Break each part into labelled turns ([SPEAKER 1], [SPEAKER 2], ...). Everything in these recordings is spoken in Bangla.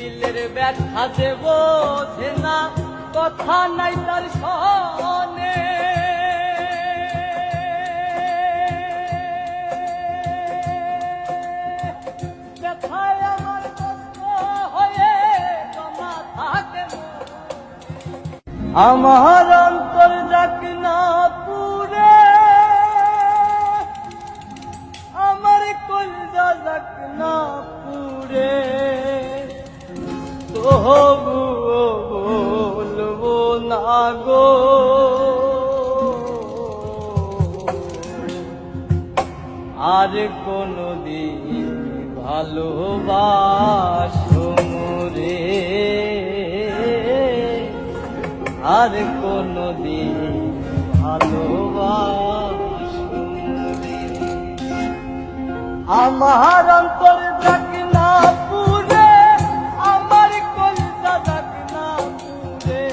[SPEAKER 1] দিলের ব্যথা যে বোঝে না, কথা নাই তার সনে। ব্যথায় আমার কষ্ট হয়ে জমা থাকে, আমার অন্তর যাক না পুরে, আমার কলজা যাক না পুরে, তবুও বলবো না গো আর কোনদিন ভালোবাসো রে, আর কোনদিন ভালোবাসো রে। আমার অন্তর যাক না পুরে, আমার কলজা যাক না পুরে,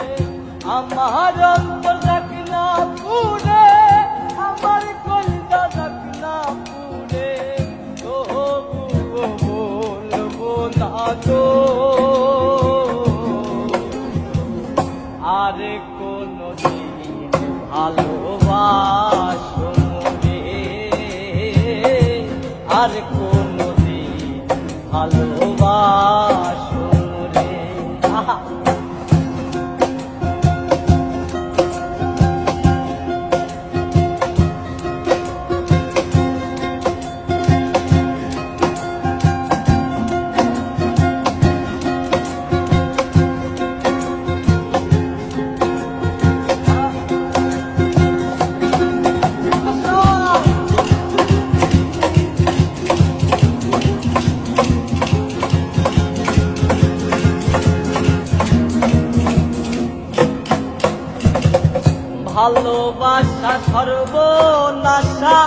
[SPEAKER 1] আমার অন্তর যাক না পুরে, আমার কলজা যাক না পুরে, তবুও বলবো না গো আর কোনদিন ভালোবাসো রে, আর কোনদিন ভালোবাসো রে। ভালোবাসা সর্বনাশা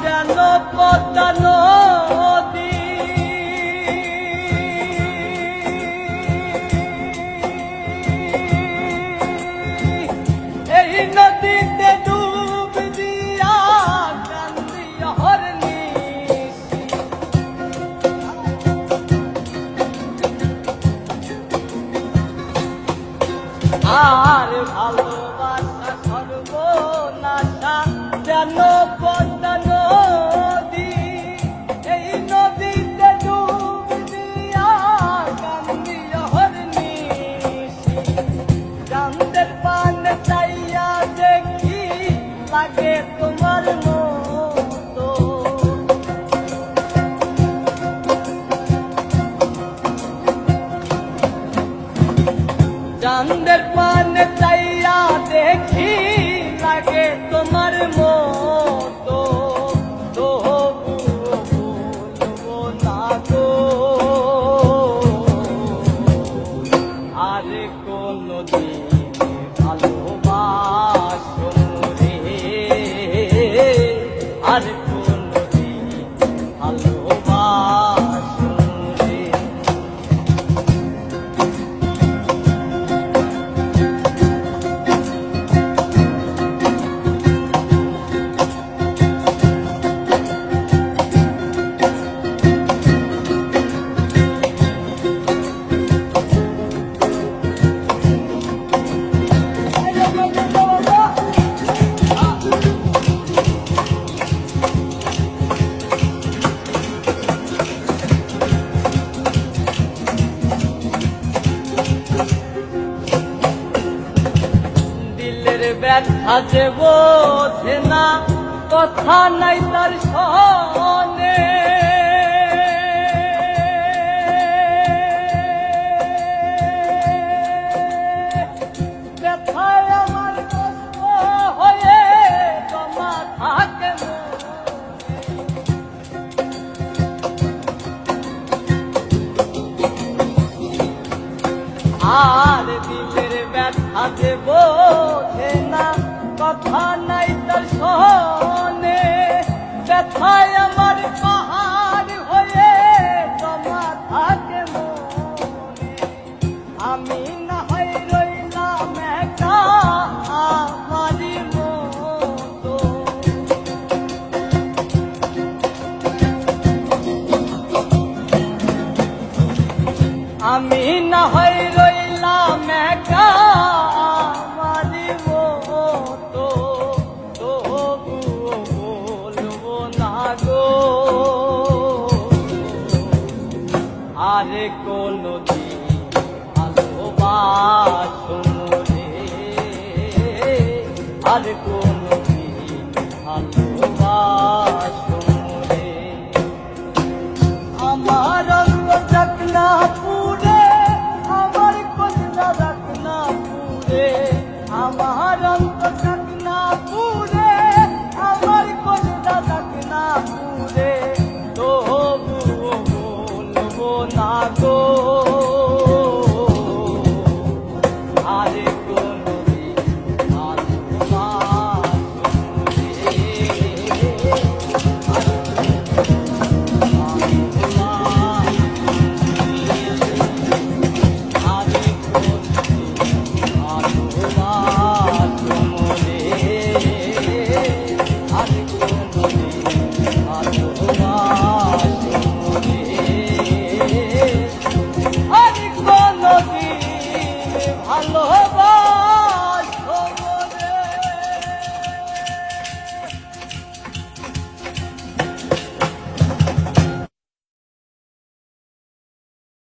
[SPEAKER 1] কেন পদ্মা নদী, এই নদীতে ডুব দিয়া কান্দি অহর্নিশি, আর ভালোবাসা সর্বনাশা যেন পদ্মা নদী, এই নদীতে ডুব দিয়া কান্দি অহর্নিশি, চাঁদের পানে চাইয়া দেখি লাগে তোমার মতো, চাঁদের পানে চাইয়া দেখি লাগে তোমার মতো, তবুও বলবো না গো আর কোনদিন ভালোবাসো রে, আর কোনদিন ভালোবাসো রে। ব্যথা যে বোঝে না, কথা নাই তার সনে। ব্যথায় আমার কষ্ট হয়ে জমা থাকে, আর দিলের ব্যথা যে বোঝে না, কথা নাই তার সনে। ব্যথায় আমার পাহাড় হয়ে জমা থাকে মনে, আমি না হয় রইলাম একা আমারই মতো, আমি না হয় রইলাম একা আমার মতো, তবুও বলবো না গো আর কোনদিন ভালোবাসো রে, আর